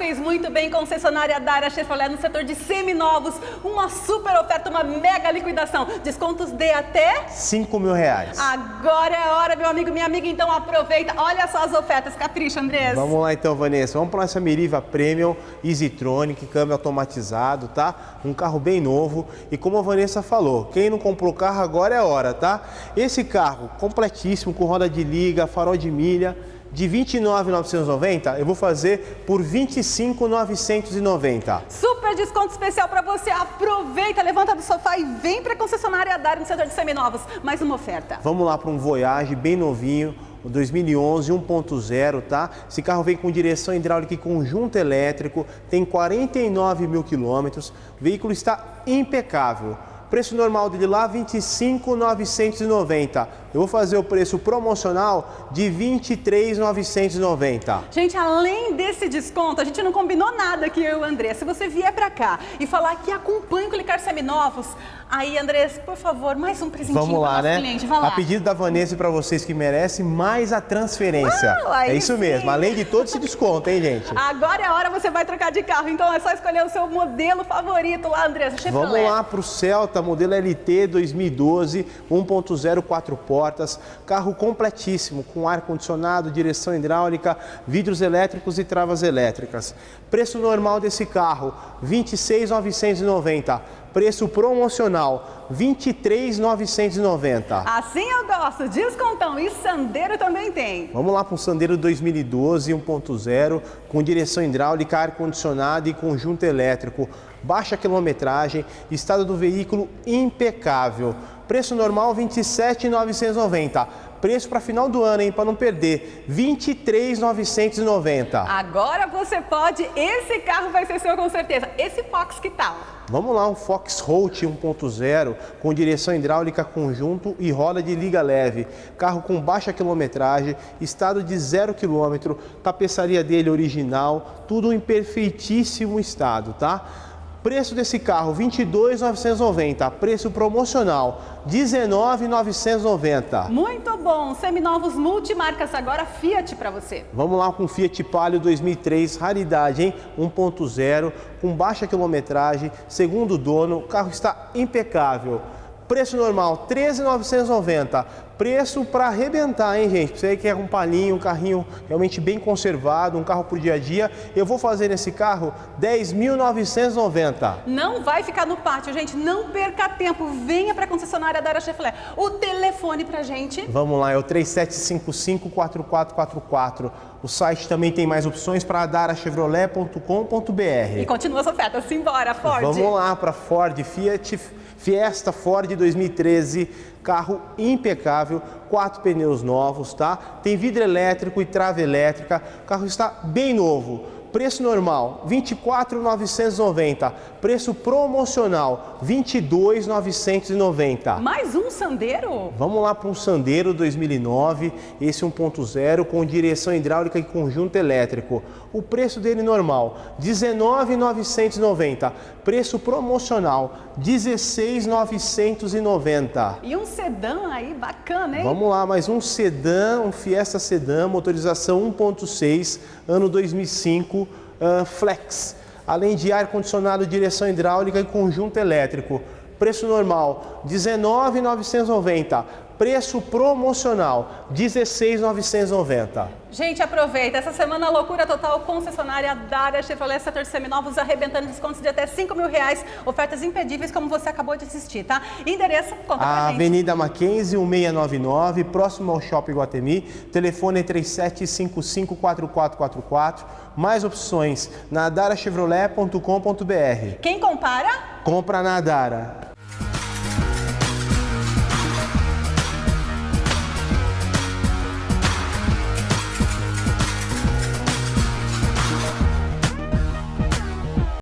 fez muito bem, concessionária Dara Chevrolet no setor de seminovos. Uma super oferta, uma mega liquidação. Descontos de até R$5.000. Agora é a hora, meu amigo, minha amiga, então aproveita. Olha só as ofertas, capricha, Andrés. Vamos lá então, Vanessa. Vamos para essa Meriva Premium EasyTronic, câmbio automatizado, tá? Um carro bem novo. E como a Vanessa falou, quem não comprou carro agora é a hora, tá? Esse carro completíssimo, com roda de liga, farol de milha, de R$ 29.990, eu vou fazer por R$ 25.990. Super desconto especial para você. Aproveita, levanta do sofá e vem para a concessionária Dara no setor de seminovos. Mais uma oferta. Vamos lá para um Voyage bem novinho, 2011, 1.0, tá? Esse carro vem com direção hidráulica e conjunto elétrico, tem 49 mil quilômetros, o veículo está impecável. Preço normal dele lá, R$ 25.990. Eu vou fazer o preço promocional de R$ 23.990. Gente, além desse desconto, a gente não combinou nada aqui, eu e o André. Se você vier pra cá e falar que acompanha o Clicar Seminovos, aí, Andrés, por favor, mais um presentinho Vamos lá, para o nosso né? cliente. Vai lá. A pedido da Vanessa e para vocês que merecem, mais a transferência. É isso mesmo, além de todo esse desconto, hein, gente? Agora é a hora, você vai trocar de carro, então é só escolher o seu modelo favorito lá, Andrés, Chevrolet. Vamos lá para o Celta, modelo LT 2012, 1.0, 4 portas, carro completíssimo, com ar-condicionado, direção hidráulica, vidros elétricos e travas elétricas. Preço normal desse carro, R$ 26.990. Preço promocional, R$ 23.990. Assim eu gosto, descontão. E Sandero também tem. Vamos lá para um Sandero 2012, 1.0, com direção hidráulica, ar-condicionado e conjunto elétrico. Baixa quilometragem, estado do veículo impecável. Preço normal, R$ 27.990. Preço para final do ano, hein? Para não perder, R$ 23.990. Agora você pode, esse carro vai ser seu com certeza. Esse Fox, que tal? Vamos lá, um Fox Holt 1.0 com direção hidráulica conjunto e roda de liga leve. Carro com baixa quilometragem, estado de 0 km, tapeçaria dele original, tudo em perfeitíssimo estado, tá? Preço desse carro, R$ 22.990. Preço promocional, R$ 19.990. Muito bom. Seminovos multimarcas, agora Fiat para você. Vamos lá com o Fiat Palio 2003, raridade, hein? 1.0, com baixa quilometragem, segundo dono, o carro está impecável. Preço normal, R$ 13.990. Preço para arrebentar, hein, gente? Você quer um palinho, um carrinho realmente bem conservado, um carro por dia a dia, eu vou fazer nesse carro R$ 10.990. Não vai ficar no pátio, gente. Não perca tempo. Venha para a concessionária Dara Chevrolet. O telefone para gente. Vamos lá, é o 3755-4444. O site também tem mais opções para darachevrolet.com.br. E continua as ofertas. Simbora, Ford. Vamos lá para Ford Fiesta Ford 2013, carro impecável, 4 pneus novos, tá? Tem vidro elétrico e trava elétrica, o carro está bem novo. Preço normal, R$ 24.990. Preço promocional, R$ 22.990. Mais um Sandero? Vamos lá para um Sandero 2009, esse 1.0 com direção hidráulica e conjunto elétrico. O preço dele normal, R$ 19.990. Preço promocional, R$ 16.990. E um sedã aí bacana, hein? Vamos lá, mais um sedã, um Fiesta Sedã, motorização 1.6, ano 2005, flex. Além de ar-condicionado, direção hidráulica e conjunto elétrico. Preço normal, R$ 19.990. Preço promocional, R$ 16.990. Gente, aproveita. Essa semana, loucura total, concessionária Dara Chevrolet, setor de seminovos, arrebentando descontos de até R$ 5.000. Ofertas imperdíveis, como você acabou de assistir, tá? Endereço, conta pra gente. Avenida Mackenzie, 1699, próximo ao Shopping Guatemi. Telefone é 3755-4444. Mais opções na darachevrolet.com.br. Quem compara? Compra na Dara.